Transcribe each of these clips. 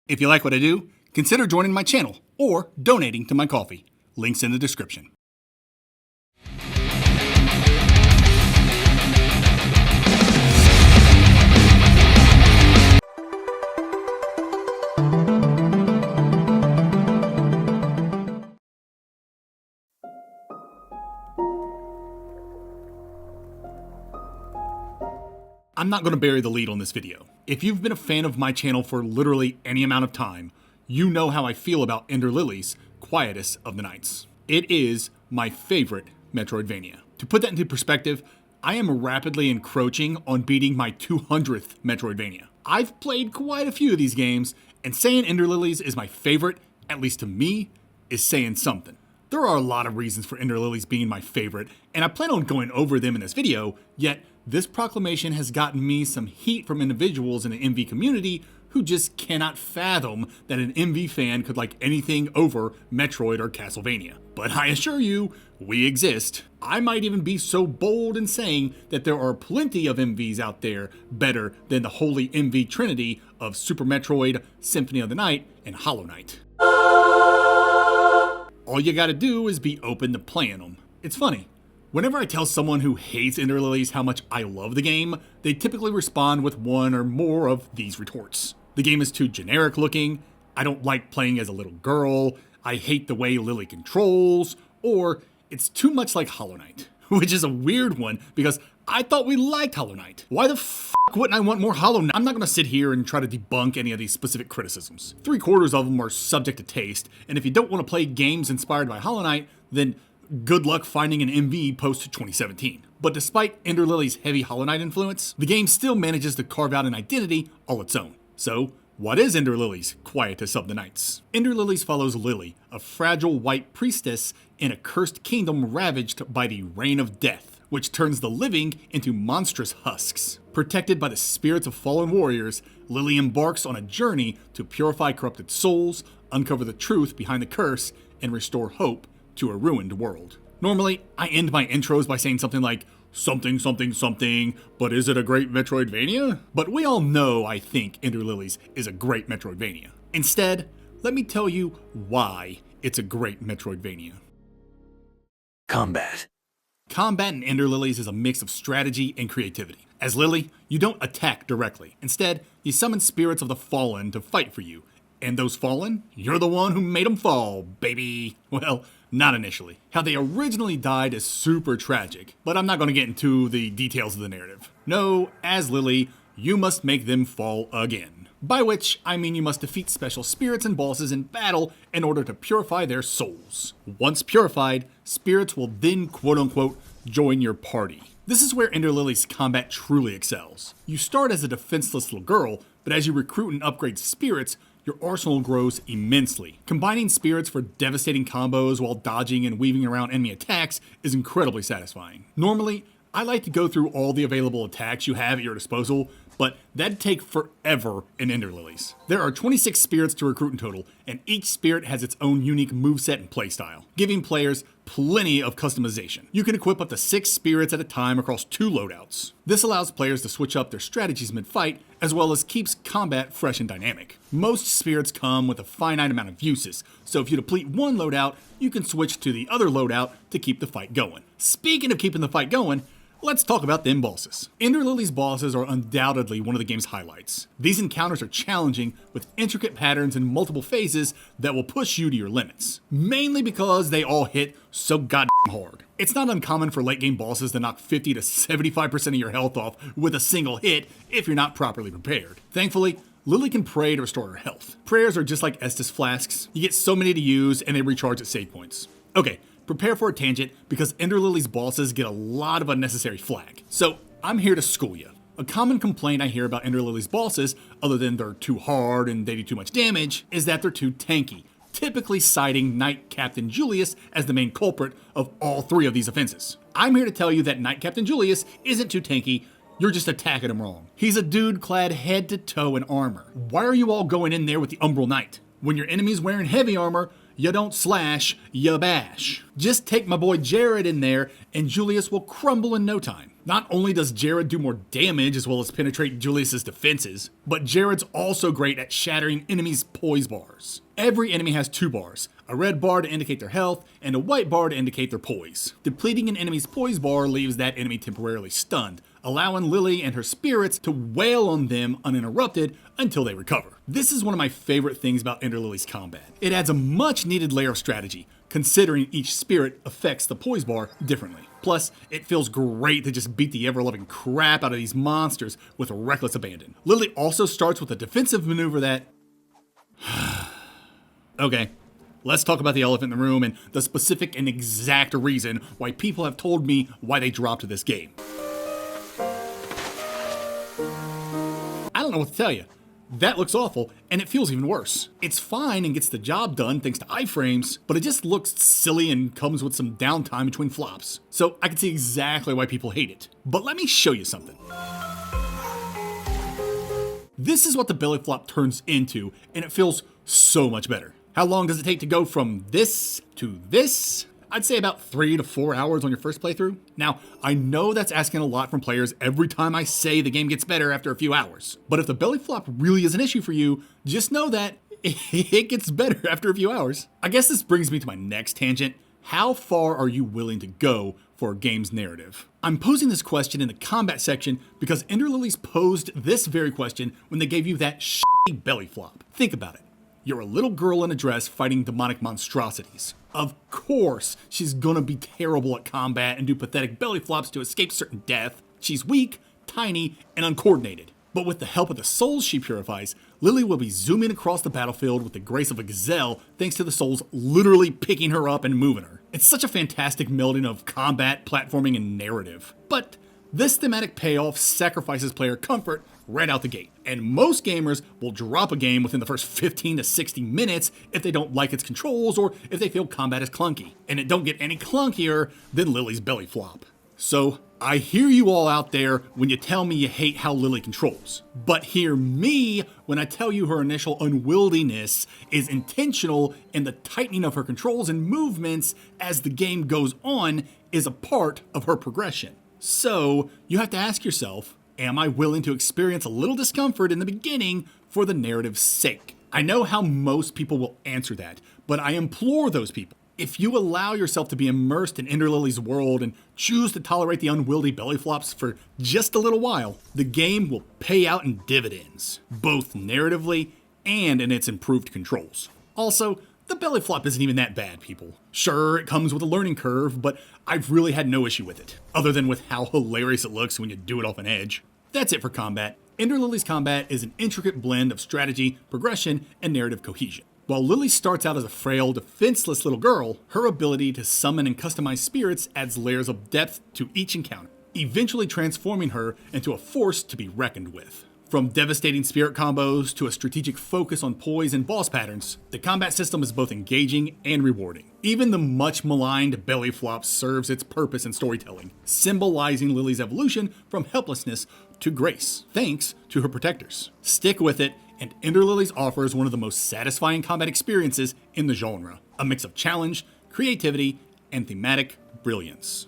If you like what I do, consider joining my channel or donating to my coffee. Links in the description. I'm not going to bury the lead on this video. If you've been a fan of my channel for literally any amount of time, you know how I feel about Ender Lilies, Quietus of the Nights. It is my favorite Metroidvania. To put that into perspective, I am rapidly encroaching on beating my 200th Metroidvania. I've played quite a few of these games, and saying Ender Lilies is my favorite, at least to me, is saying something. There are a lot of reasons for Ender Lilies being my favorite, and I plan on going over them in this video, yet this proclamation has gotten me some heat from individuals in the MV community who just cannot fathom that an MV fan could like anything over Metroid or Castlevania. But I assure you, we exist. I might even be so bold in saying that there are plenty of MVs out there better than the holy MV trinity of Super Metroid, Symphony of the Night, and Hollow Knight. All you gotta do is be open to playing them. It's funny. Whenever I tell someone who hates Ender Lilies how much I love the game, they typically respond with one or more of these retorts. The game is too generic looking, I don't like playing as a little girl, I hate the way Lily controls, or it's too much like Hollow Knight. Which is a weird one because I thought we liked Hollow Knight. Why the f*** wouldn't I want more Hollow Knight? I'm not gonna sit here and try to debunk any of these specific criticisms. 3/4 of them are subject to taste, and if you don't want to play games inspired by Hollow Knight, then good luck finding an MV post 2017. But despite Ender Lilies' heavy Hollow Knight influence, the game still manages to carve out an identity all its own. So, what is Ender Lilies, Quietus of the Nights? Ender Lilies follows Lily, a fragile white priestess in a cursed kingdom ravaged by the Reign of Death, which turns the living into monstrous husks. Protected by the spirits of fallen warriors, Lily embarks on a journey to purify corrupted souls, uncover the truth behind the curse, and restore hope to a ruined world. Normally, I end my intros by saying something like, something, something, something, but is it a great Metroidvania? But we all know I think Ender Lilies is a great Metroidvania. Instead, let me tell you why it's a great Metroidvania. Combat. Combat in Ender Lilies is a mix of strategy and creativity. As Lily, you don't attack directly. Instead, you summon spirits of the fallen to fight for you. And those fallen, you're the one who made them fall, baby. Well, not initially. How they originally died is super tragic, but I'm not going to get into the details of the narrative. No, as Lily, you must make them fall again. By which, I mean you must defeat special spirits and bosses in battle in order to purify their souls. Once purified, spirits will then quote-unquote join your party. This is where Ender Lilies' combat truly excels. You start as a defenseless little girl, but as you recruit and upgrade spirits, your arsenal grows immensely. Combining spirits for devastating combos while dodging and weaving around enemy attacks is incredibly satisfying. Normally, I like to go through all the available attacks you have at your disposal, but that'd take forever in Ender Lilies. There are 26 spirits to recruit in total, and each spirit has its own unique moveset and playstyle, giving players plenty of customization. You can equip up to 6 spirits at a time across 2 loadouts. This allows players to switch up their strategies mid-fight, as well as keeps combat fresh and dynamic. Most spirits come with a finite amount of uses, so if you deplete one loadout, you can switch to the other loadout to keep the fight going. Speaking of keeping the fight going, let's talk about them bosses. Ender Lilies bosses are undoubtedly one of the game's highlights. These encounters are challenging with intricate patterns and multiple phases that will push you to your limits. Mainly because they all hit so goddamn hard. It's not uncommon for late game bosses to knock 50 to 75% of your health off with a single hit if you're not properly prepared. Thankfully, Lily can pray to restore her health. Prayers are just like Estus flasks. You get so many to use and they recharge at save points. Okay. Prepare for a tangent because Ender Lilies bosses get a lot of unnecessary flack. So I'm here to school you. A common complaint I hear about Ender Lilies bosses, other than they're too hard and they do too much damage, is that they're too tanky, typically citing Knight Captain Julius as the main culprit of all 3 of these offenses. I'm here to tell you that Knight Captain Julius isn't too tanky, you're just attacking him wrong. He's a dude clad head to toe in armor. Why are you all going in there with the Umbral Knight? When your enemy's wearing heavy armor, you don't slash, you bash. Just take my boy Jared in there and Julius will crumble in no time. Not only does Jared do more damage as well as penetrate Julius's defenses, but Jared's also great at shattering enemies' poise bars. Every enemy has 2 bars, a red bar to indicate their health, and a white bar to indicate their poise. Depleting an enemy's poise bar leaves that enemy temporarily stunned, allowing Lily and her spirits to wail on them uninterrupted until they recover. This is one of my favorite things about Ender Lily's combat. It adds a much needed layer of strategy, considering each spirit affects the poise bar differently. Plus, it feels great to just beat the ever-loving crap out of these monsters with reckless abandon. Lily also starts with a defensive maneuver that... Okay, let's talk about the elephant in the room and the specific and exact reason why people have told me why they dropped this game. I don't know what to tell you. That looks awful, and it feels even worse. It's fine and gets the job done thanks to iframes, but it just looks silly and comes with some downtime between flops. So I can see exactly why people hate it. But let me show you something. This is what the belly flop turns into, and it feels so much better. How long does it take to go from this to this? I'd say about 3 to 4 hours on your first playthrough. Now, I know that's asking a lot from players every time I say the game gets better after a few hours. But if the belly flop really is an issue for you, just know that it gets better after a few hours. I guess this brings me to my next tangent. How far are you willing to go for a game's narrative? I'm posing this question in the combat section because Ender Lilies posed this very question when they gave you that shitty belly flop. Think about it. You're a little girl in a dress fighting demonic monstrosities. Of course, she's gonna be terrible at combat and do pathetic belly flops to escape certain death. She's weak, tiny, and uncoordinated. But with the help of the souls she purifies, Lily will be zooming across the battlefield with the grace of a gazelle thanks to the souls literally picking her up and moving her. It's such a fantastic melding of combat, platforming, and narrative. But this thematic payoff sacrifices player comfort right out the gate. And most gamers will drop a game within the first 15 to 60 minutes if they don't like its controls or if they feel combat is clunky. And it don't get any clunkier than Lily's belly flop. So I hear you all out there when you tell me you hate how Lily controls. But hear me when I tell you her initial unwieldiness is intentional and the tightening of her controls and movements as the game goes on is a part of her progression. So you have to ask yourself, am I willing to experience a little discomfort in the beginning for the narrative's sake? I know how most people will answer that, but I implore those people. If you allow yourself to be immersed in Ender Lily's world and choose to tolerate the unwieldy belly flops for just a little while, the game will pay out in dividends, both narratively and in its improved controls. Also, the belly flop isn't even that bad, people. Sure, it comes with a learning curve, but I've really had no issue with it, other than with how hilarious it looks when you do it off an edge. That's it for combat. Ender Lily's combat is an intricate blend of strategy, progression, and narrative cohesion. While Lily starts out as a frail, defenseless little girl, her ability to summon and customize spirits adds layers of depth to each encounter, eventually transforming her into a force to be reckoned with. From devastating spirit combos to a strategic focus on poise and boss patterns, the combat system is both engaging and rewarding. Even the much maligned belly flop serves its purpose in storytelling, symbolizing Lily's evolution from helplessness to grace, thanks to her protectors. Stick with it, and Ender Lilies offers one of the most satisfying combat experiences in the genre, a mix of challenge, creativity, and thematic brilliance.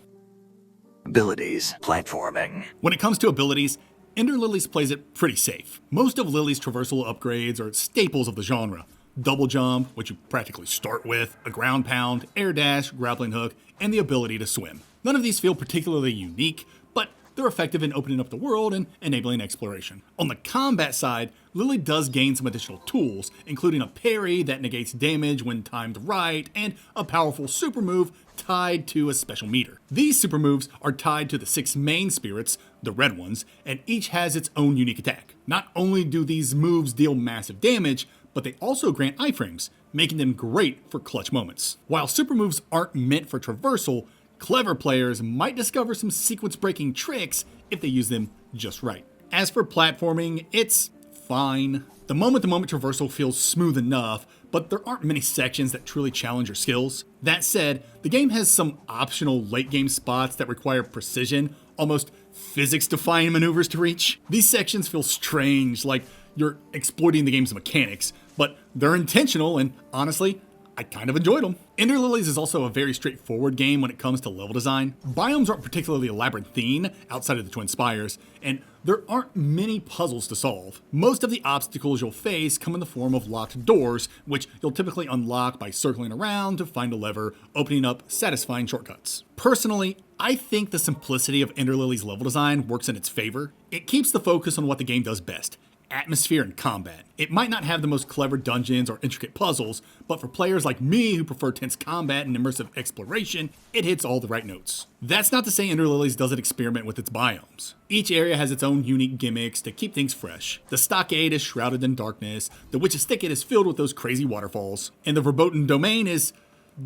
Abilities, platforming. When it comes to abilities, Ender Lilies plays it pretty safe. Most of Lily's traversal upgrades are staples of the genre. Double jump, which you practically start with, a ground pound, air dash, grappling hook, and the ability to swim. None of these feel particularly unique, but they're effective in opening up the world and enabling exploration. On the combat side, Lily does gain some additional tools, including a parry that negates damage when timed right, and a powerful super move tied to a special meter. These super moves are tied to the 6 main spirits, the red ones, and each has its own unique attack. Not only do these moves deal massive damage, but they also grant iframes, making them great for clutch moments. While super moves aren't meant for traversal, clever players might discover some sequence-breaking tricks if they use them just right. As for platforming, it's fine. The moment-to-moment traversal feels smooth enough, but there aren't many sections that truly challenge your skills. That said, the game has some optional late-game spots that require precision, almost physics-defying maneuvers to reach. These sections feel strange, like you're exploiting the game's mechanics, but they're intentional, and honestly, I kind of enjoyed them. Ender Lilies is also a very straightforward game when it comes to level design. Biomes aren't particularly labyrinthine outside of the Twin Spires, and there aren't many puzzles to solve. Most of the obstacles you'll face come in the form of locked doors, which you'll typically unlock by circling around to find a lever, opening up satisfying shortcuts. Personally, I think the simplicity of Ender Lilies' level design works in its favor. It keeps the focus on what the game does best: atmosphere and combat. It might not have the most clever dungeons or intricate puzzles, but for players like me who prefer tense combat and immersive exploration, it hits all the right notes. That's not to say Ender Lilies doesn't experiment with its biomes. Each area has its own unique gimmicks to keep things fresh. The stockade is shrouded in darkness, the Witch's Thicket is filled with those crazy waterfalls, and the Verboten Domain is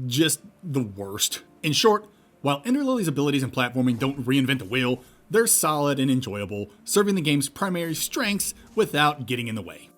just the worst. In short, while Ender Lilies' abilities in platforming don't reinvent the wheel, they're solid and enjoyable, serving the game's primary strengths without getting in the way.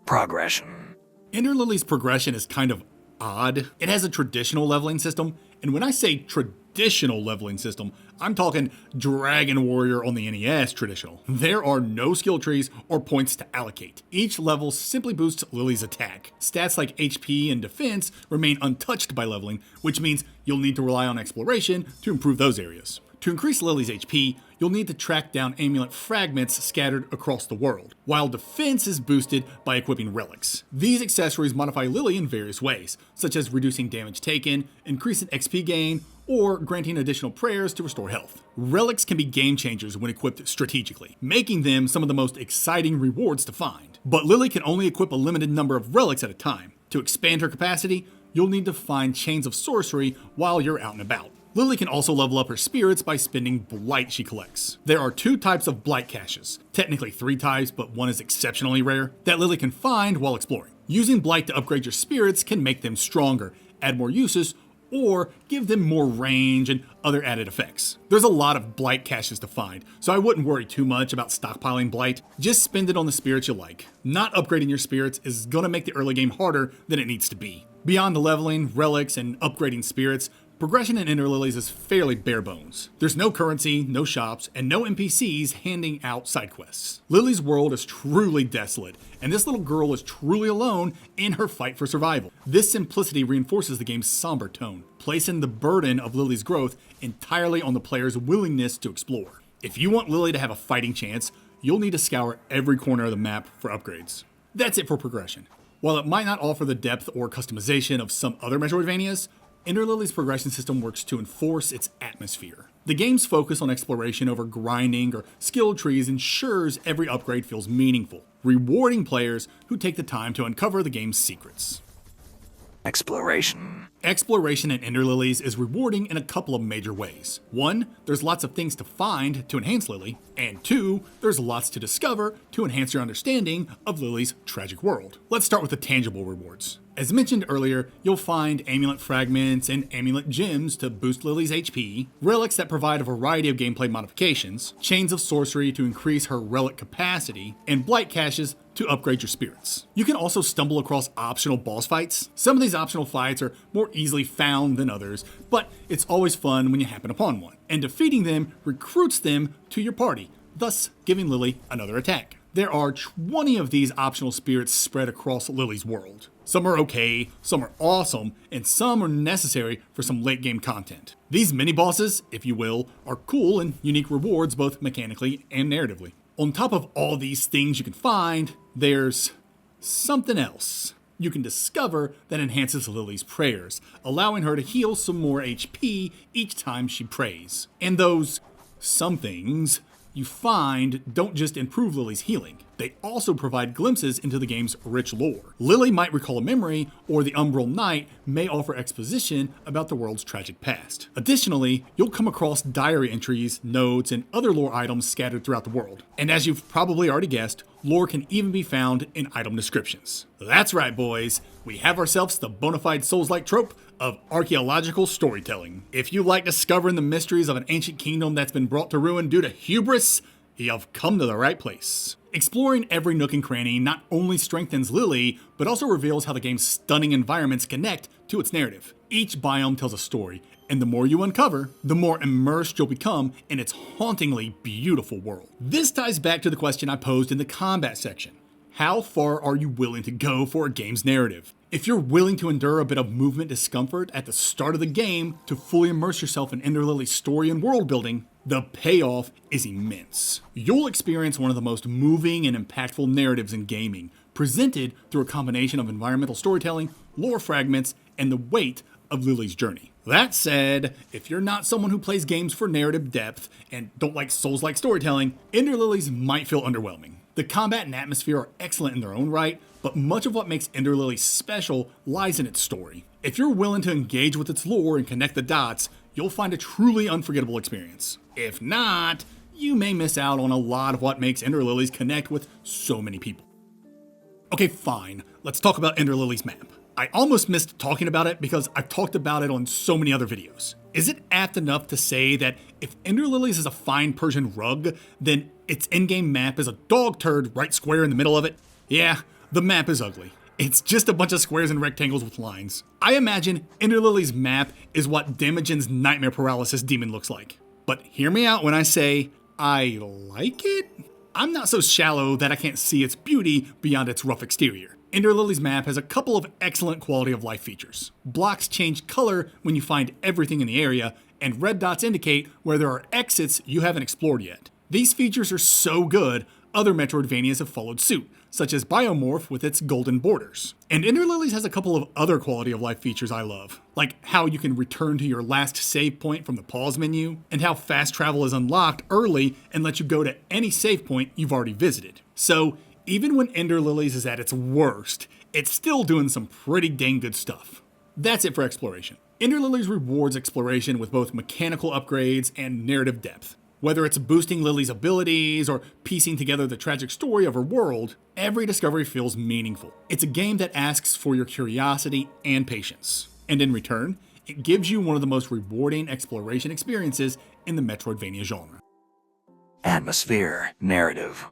Progression. Ender Lilies' progression is kind of odd. It has a traditional leveling system, and when I say traditional leveling system, I'm talking Dragon Warrior on the NES traditional. There are no skill trees or points to allocate. Each level simply boosts Lily's attack. Stats like HP and defense remain untouched by leveling, which means you'll need to rely on exploration to improve those areas. To increase Lily's HP, you'll need to track down amulet fragments scattered across the world, while defense is boosted by equipping relics. These accessories modify Lily in various ways, such as reducing damage taken, increasing XP gain, or granting additional prayers to restore health. Relics can be game changers when equipped strategically, making them some of the most exciting rewards to find. But Lily can only equip a limited number of relics at a time. To expand her capacity, you'll need to find chains of sorcery while you're out and about. Lily can also level up her spirits by spending blight she collects. There are 2 types of blight caches, technically 3 types, but one is exceptionally rare, that Lily can find while exploring. Using blight to upgrade your spirits can make them stronger, add more uses, or give them more range and other added effects. There's a lot of blight caches to find, so I wouldn't worry too much about stockpiling blight. Just spend it on the spirits you like. Not upgrading your spirits is gonna make the early game harder than it needs to be. Beyond the leveling, relics, and upgrading spirits, progression in Ender Lilies is fairly bare bones. There's no currency, no shops, and no NPCs handing out side quests. Lily's world is truly desolate, and this little girl is truly alone in her fight for survival. This simplicity reinforces the game's somber tone, placing the burden of Lily's growth entirely on the player's willingness to explore. If you want Lily to have a fighting chance, you'll need to scour every corner of the map for upgrades. That's it for progression. While it might not offer the depth or customization of some other Metroidvanias, Ender Lilies' progression system works to enforce its atmosphere. The game's focus on exploration over grinding or skill trees ensures every upgrade feels meaningful, rewarding players who take the time to uncover the game's secrets. Exploration. Exploration in Ender Lilies is rewarding in a couple of major ways. 1, there's lots of things to find to enhance Lily, and 2, there's lots to discover to enhance your understanding of Lily's tragic world. Let's start with the tangible rewards. As mentioned earlier, you'll find amulet fragments and amulet gems to boost Lily's HP, relics that provide a variety of gameplay modifications, chains of sorcery to increase her relic capacity, and blight caches to upgrade your spirits. You can also stumble across optional boss fights. Some of these optional fights are more easily found than others, but it's always fun when you happen upon one, and defeating them recruits them to your party, thus giving Lily another attack. There are 20 of these optional spirits spread across Lily's world. Some are okay, some are awesome, and some are necessary for some late game content. These mini-bosses, if you will, are cool and unique rewards both mechanically and narratively. On top of all these things you can find, there's something else you can discover that enhances Lily's prayers, allowing her to heal some more HP each time she prays. And those somethings you find don't just improve Lily's healing, they also provide glimpses into the game's rich lore. Lily might recall a memory, or the Umbral Knight may offer exposition about the world's tragic past. Additionally, you'll come across diary entries, notes, and other lore items scattered throughout the world. And as you've probably already guessed, lore can even be found in item descriptions. That's right, boys, we have ourselves the bona fide Souls-like trope of archaeological storytelling. If you like discovering the mysteries of an ancient kingdom that's been brought to ruin due to hubris, you've come to the right place. Exploring every nook and cranny not only strengthens Lily, but also reveals how the game's stunning environments connect to its narrative. Each biome tells a story, and the more you uncover, the more immersed you'll become in its hauntingly beautiful world. This ties back to the question I posed in the combat section. How far are you willing to go for a game's narrative? If you're willing to endure a bit of movement discomfort at the start of the game to fully immerse yourself in Ender Lily's story and world building, the payoff is immense. You'll experience one of the most moving and impactful narratives in gaming, presented through a combination of environmental storytelling, lore fragments, and the weight of Lily's journey. That said, if you're not someone who plays games for narrative depth and don't like Souls-like storytelling, Ender Lilies might feel underwhelming. The combat and atmosphere are excellent in their own right, but much of what makes Ender Lilies special lies in its story. If you're willing to engage with its lore and connect the dots, you'll find a truly unforgettable experience. If not, you may miss out on a lot of what makes Ender Lilies connect with so many people. Okay, fine, let's talk about Ender Lily's map. I almost missed talking about it because I've talked about it on so many other videos. Is it apt enough to say that if Ender Lilies is a fine Persian rug, then its in-game map is a dog turd right square in the middle of it? Yeah, the map is ugly. It's just a bunch of squares and rectangles with lines. I imagine Ender Lily's map is what Damagen's Nightmare Paralysis demon looks like. But hear me out when I say, I like it? I'm not so shallow that I can't see its beauty beyond its rough exterior. Ender Lily's map has a couple of excellent quality of life features. Blocks change color when you find everything in the area, and red dots indicate where there are exits you haven't explored yet. These features are so good, other Metroidvanias have followed suit, such as Biomorph with its golden borders. And Ender Lilies has a couple of other quality of life features I love, like how you can return to your last save point from the pause menu, and how fast travel is unlocked early and lets you go to any save point you've already visited. So, even when Ender Lilies is at its worst, it's still doing some pretty dang good stuff. That's it for exploration. Ender Lilies rewards exploration with both mechanical upgrades and narrative depth. Whether it's boosting Lily's abilities or piecing together the tragic story of her world, every discovery feels meaningful. It's a game that asks for your curiosity and patience. And in return, it gives you one of the most rewarding exploration experiences in the Metroidvania genre. Atmosphere, narrative.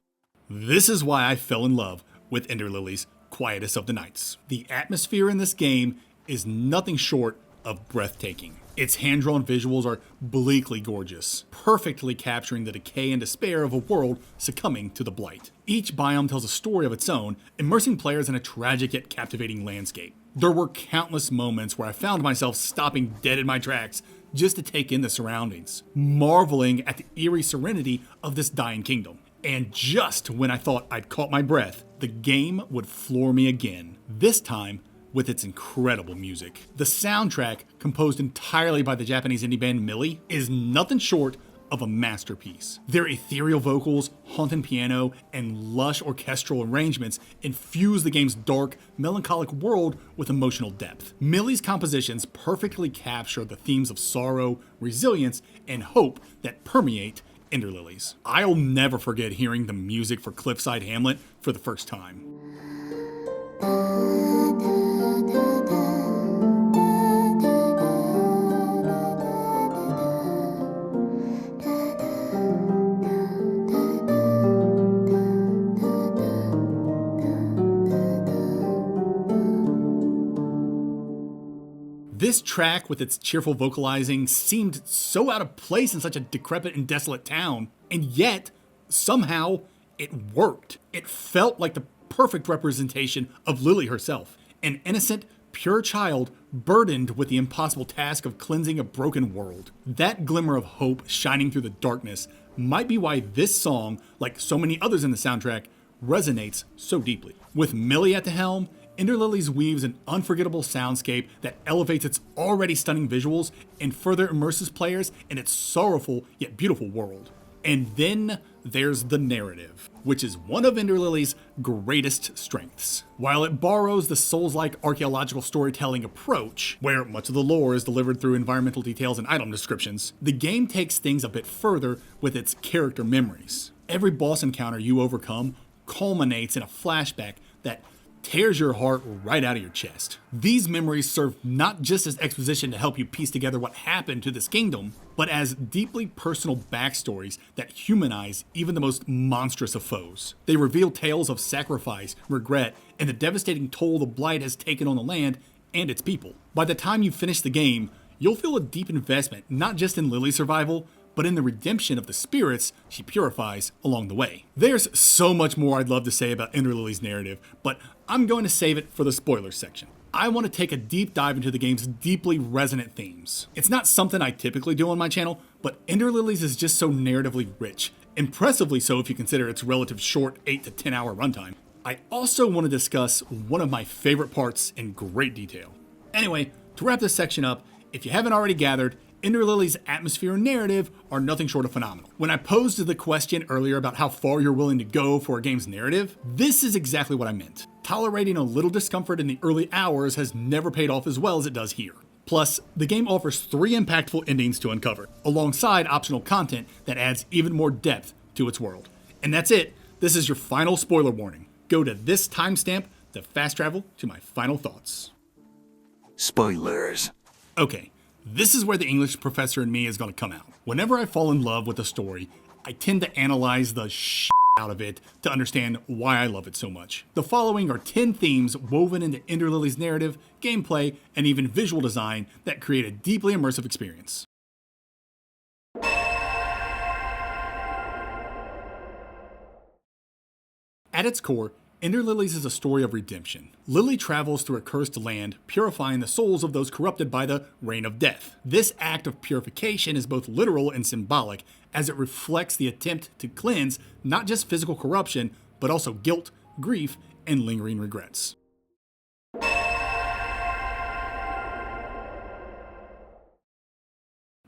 This is why I fell in love with Ender Lilies, Quietus of the Nights. The atmosphere in this game is nothing short of breathtaking. Its hand-drawn visuals are bleakly gorgeous, perfectly capturing the decay and despair of a world succumbing to the blight. Each biome tells a story of its own, immersing players in a tragic yet captivating landscape. There were countless moments where I found myself stopping dead in my tracks just to take in the surroundings, marveling at the eerie serenity of this dying kingdom. And just when I thought I'd caught my breath, the game would floor me again, this time with its incredible music. The soundtrack, composed entirely by the Japanese indie band Millie, is nothing short of a masterpiece. Their ethereal vocals, haunting piano, and lush orchestral arrangements infuse the game's dark, melancholic world with emotional depth. Millie's compositions perfectly capture the themes of sorrow, resilience, and hope that permeate Ender Lilies. I'll never forget hearing the music for Cliffside Hamlet for the first time. This track, with its cheerful vocalizing, seemed so out of place in such a decrepit and desolate town, and yet, somehow, it worked. It felt like the perfect representation of Lily herself, an innocent, pure child burdened with the impossible task of cleansing a broken world. That glimmer of hope shining through the darkness might be why this song, like so many others in the soundtrack, resonates so deeply. With Millie at the helm, Ender Lilies weaves an unforgettable soundscape that elevates its already stunning visuals and further immerses players in its sorrowful yet beautiful world. And then there's the narrative, which is one of Ender Lilies' greatest strengths. While it borrows the Souls-like archaeological storytelling approach, where much of the lore is delivered through environmental details and item descriptions, the game takes things a bit further with its character memories. Every boss encounter you overcome culminates in a flashback that tears your heart right out of your chest. These memories serve not just as exposition to help you piece together what happened to this kingdom, but as deeply personal backstories that humanize even the most monstrous of foes. They reveal tales of sacrifice, regret, and the devastating toll the blight has taken on the land and its people. By the time you finish the game, you'll feel a deep investment not just in Lily's survival, but in the redemption of the spirits she purifies along the way. There's so much more I'd love to say about Ender Lily's narrative, but I'm going to save it for the spoilers section. I want to take a deep dive into the game's deeply resonant themes. It's not something I typically do on my channel, but Ender Lilies is just so narratively rich, impressively so if you consider its relative short 8 to 10 hour runtime. I also want to discuss one of my favorite parts in great detail. Anyway, to wrap this section up, if you haven't already gathered, Ender Lily's atmosphere and narrative are nothing short of phenomenal. When I posed the question earlier about how far you're willing to go for a game's narrative, this is exactly what I meant. Tolerating a little discomfort in the early hours has never paid off as well as it does here. Plus, the game offers 3 impactful endings to uncover, alongside optional content that adds even more depth to its world. And that's it. This is your final spoiler warning. Go to this timestamp to fast travel to my final thoughts. Spoilers. Okay, this is where the English professor in me is going to come out. Whenever I fall in love with a story, I tend to analyze the out of it to understand why I love it so much. The following are 10 themes woven into Ender Lily's narrative, gameplay, and even visual design that create a deeply immersive experience. At its core, Ender Lilies is a story of redemption. Lily travels through a cursed land, purifying the souls of those corrupted by the Reign of Death. This act of purification is both literal and symbolic, as it reflects the attempt to cleanse not just physical corruption, but also guilt, grief, and lingering regrets.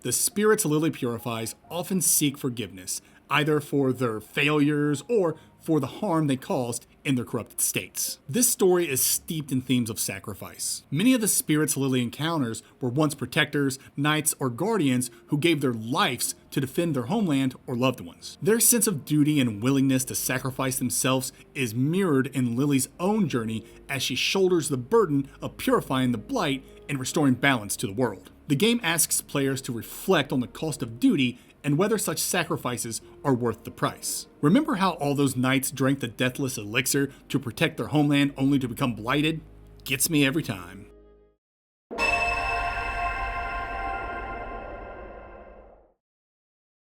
The spirits Lily purifies often seek forgiveness, either for their failures or for the harm they caused in their corrupted states. This story is steeped in themes of sacrifice. Many of the spirits Lily encounters were once protectors, knights, or guardians who gave their lives to defend their homeland or loved ones. Their sense of duty and willingness to sacrifice themselves is mirrored in Lily's own journey as she shoulders the burden of purifying the blight and restoring balance to the world. The game asks players to reflect on the cost of duty and whether such sacrifices are worth the price. Remember how all those knights drank the deathless elixir to protect their homeland only to become blighted? Gets me every time.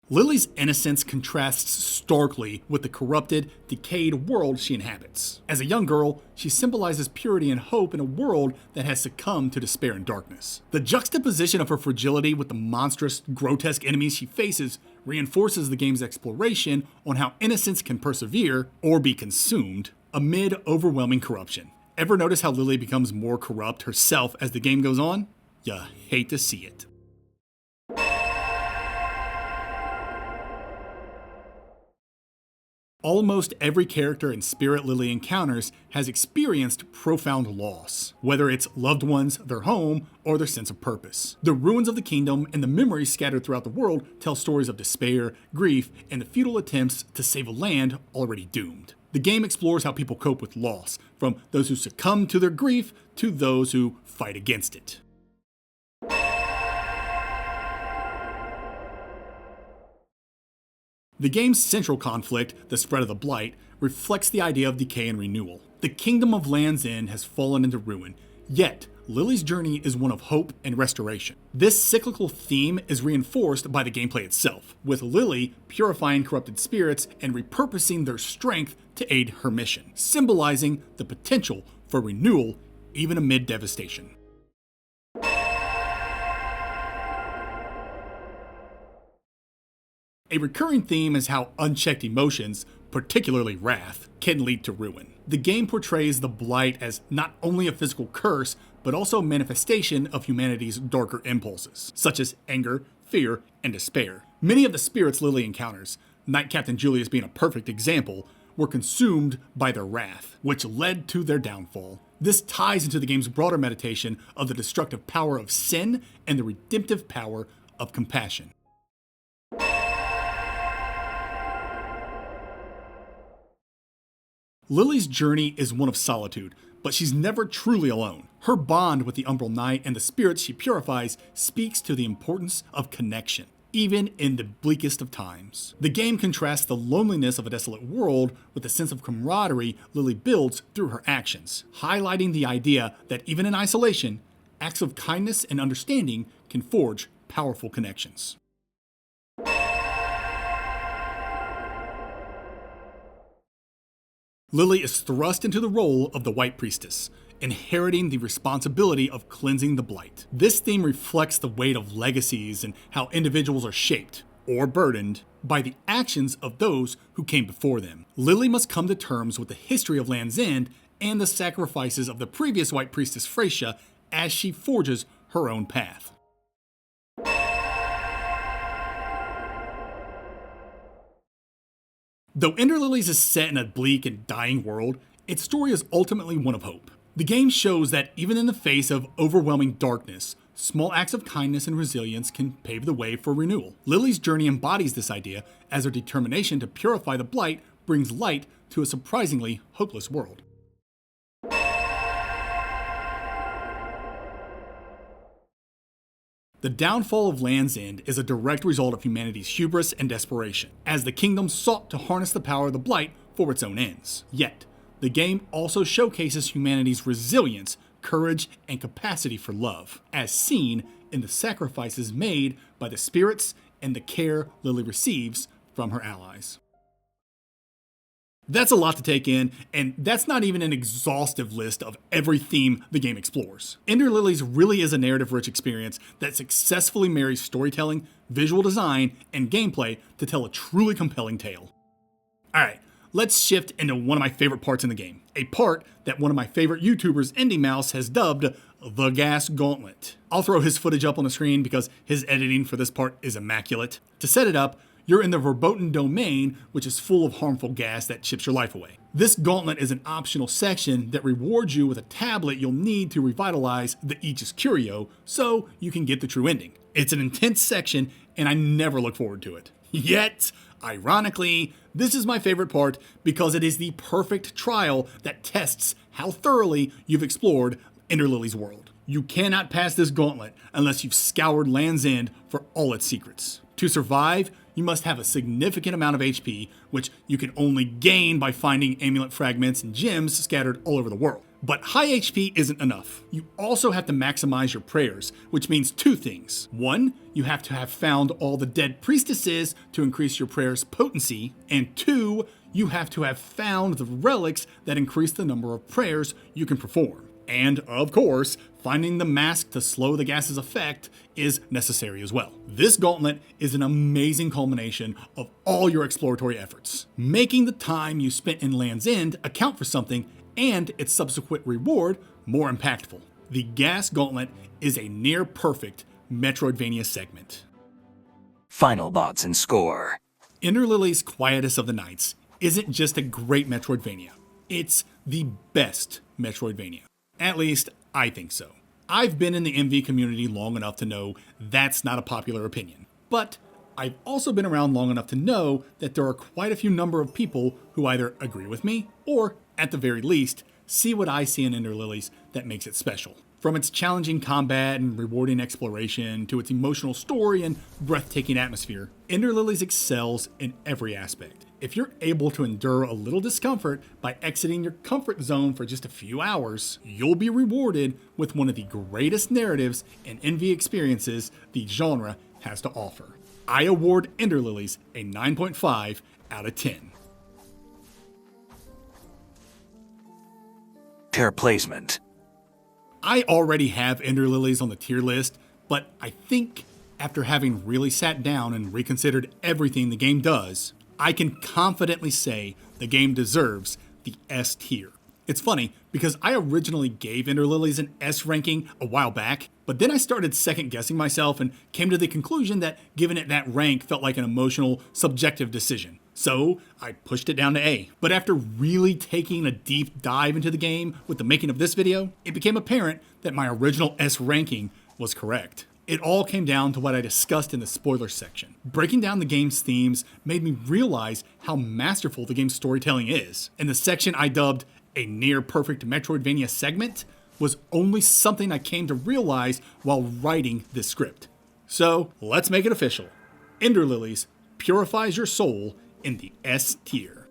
Lily's innocence contrasts starkly with the corrupted, decayed world she inhabits. As a young girl, she symbolizes purity and hope in a world that has succumbed to despair and darkness. The juxtaposition of her fragility with the monstrous, grotesque enemies she faces reinforces the game's exploration on how innocence can persevere, or be consumed, amid overwhelming corruption. Ever notice how Lily becomes more corrupt herself as the game goes on? You hate to see it. Almost every character and spirit Lily encounters has experienced profound loss, whether it's loved ones, their home, or their sense of purpose. The ruins of the kingdom and the memories scattered throughout the world tell stories of despair, grief, and the futile attempts to save a land already doomed. The game explores how people cope with loss, from those who succumb to their grief to those who fight against it. The game's central conflict, the spread of the Blight, reflects the idea of decay and renewal. The kingdom of Land's End has fallen into ruin, yet Lily's journey is one of hope and restoration. This cyclical theme is reinforced by the gameplay itself, with Lily purifying corrupted spirits and repurposing their strength to aid her mission, symbolizing the potential for renewal even amid devastation. A recurring theme is how unchecked emotions, particularly wrath, can lead to ruin. The game portrays the Blight as not only a physical curse, but also a manifestation of humanity's darker impulses, such as anger, fear, and despair. Many of the spirits Lily encounters, Knight Captain Julius being a perfect example, were consumed by their wrath, which led to their downfall. This ties into the game's broader meditation of the destructive power of sin and the redemptive power of compassion. Lily's journey is one of solitude, but she's never truly alone. Her bond with the Umbral Knight and the spirits she purifies speaks to the importance of connection, even in the bleakest of times. The game contrasts the loneliness of a desolate world with the sense of camaraderie Lily builds through her actions, highlighting the idea that even in isolation, acts of kindness and understanding can forge powerful connections. Lily is thrust into the role of the White Priestess, inheriting the responsibility of cleansing the blight. This theme reflects the weight of legacies and how individuals are shaped, or burdened, by the actions of those who came before them. Lily must come to terms with the history of Land's End and the sacrifices of the previous White Priestess Freysia as she forges her own path. Though Ender Lilies is set in a bleak and dying world, its story is ultimately one of hope. The game shows that even in the face of overwhelming darkness, small acts of kindness and resilience can pave the way for renewal. Lily's journey embodies this idea as her determination to purify the blight brings light to a surprisingly hopeless world. The downfall of Land's End is a direct result of humanity's hubris and desperation, as the kingdom sought to harness the power of the blight for its own ends. Yet, the game also showcases humanity's resilience, courage, and capacity for love, as seen in the sacrifices made by the spirits and the care Lily receives from her allies. That's a lot to take in, and that's not even an exhaustive list of every theme the game explores. Ender Lilies really is a narrative-rich experience that successfully marries storytelling, visual design, and gameplay to tell a truly compelling tale. Alright, let's shift into one of my favorite parts in the game. A part that one of my favorite YouTubers, Indie Mouse, has dubbed the Gas Gauntlet. I'll throw his footage up on the screen because his editing for this part is immaculate. To set it up, you're in the verboten domain, which is full of harmful gas that chips your life away. This gauntlet is an optional section that rewards you with a tablet you'll need to revitalize the Aegis Curio so you can get the true ending. It's an intense section, and I never look forward to it. Yet, ironically, this is my favorite part because it is the perfect trial that tests how thoroughly you've explored Ender Lily's world. You cannot pass this gauntlet unless you've scoured Land's End for all its secrets. To survive, you must have a significant amount of HP, which you can only gain by finding amulet fragments and gems scattered all over the world. But high HP isn't enough. You also have to maximize your prayers, which means two things. One, you have to have found all the dead priestesses to increase your prayers' potency, and two, you have to have found the relics that increase the number of prayers you can perform. And, of course, finding the mask to slow the gas's effect is necessary as well. This gauntlet is an amazing culmination of all your exploratory efforts, making the time you spent in Land's End account for something and its subsequent reward more impactful. The Gas Gauntlet is a near-perfect Metroidvania segment. Final thoughts and score. Ender Lily's Quietus of the Nights isn't just a great Metroidvania, it's the best Metroidvania. At least, I think so. I've been in the MV community long enough to know that's not a popular opinion. But I've also been around long enough to know that there are quite a few number of people who either agree with me, or, at the very least, see what I see in Ender Lilies that makes it special. From its challenging combat and rewarding exploration to its emotional story and breathtaking atmosphere, Ender Lilies excels in every aspect. If you're able to endure a little discomfort by exiting your comfort zone for just a few hours, you'll be rewarded with one of the greatest narratives and MV experiences the genre has to offer. I award Ender Lilies a 9.5 out of 10. Tier placement. I already have Ender Lilies on the tier list, but I think after having really sat down and reconsidered everything the game does, I can confidently say the game deserves the S tier. It's funny, because I originally gave Ender Lilies an S ranking a while back, but then I started second guessing myself and came to the conclusion that giving it that rank felt like an emotional, subjective decision. So I pushed it down to A. But after really taking a deep dive into the game with the making of this video, it became apparent that my original S ranking was correct. It all came down to what I discussed in the spoilers section. Breaking down the game's themes made me realize how masterful the game's storytelling is. And the section I dubbed a near-perfect Metroidvania segment was only something I came to realize while writing this script. So let's make it official. Ender Lilies purifies your soul in the S tier.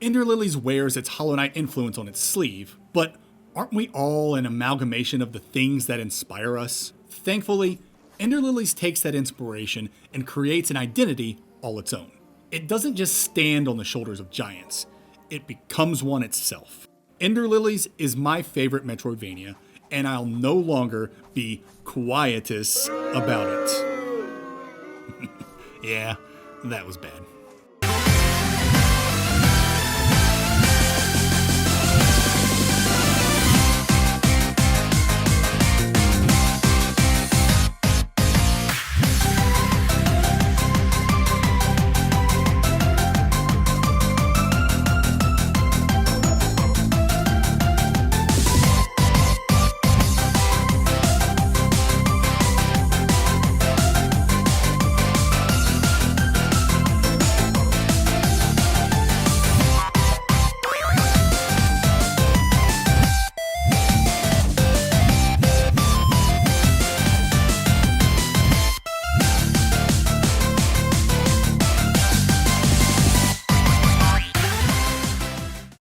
Ender Lilies wears its Hollow Knight influence on its sleeve, but aren't we all an amalgamation of the things that inspire us? Thankfully, Ender Lilies takes that inspiration and creates an identity all its own. It doesn't just stand on the shoulders of giants, it becomes one itself. Ender Lilies is my favorite Metroidvania, and I'll no longer be Quietus about it. Yeah, that was bad.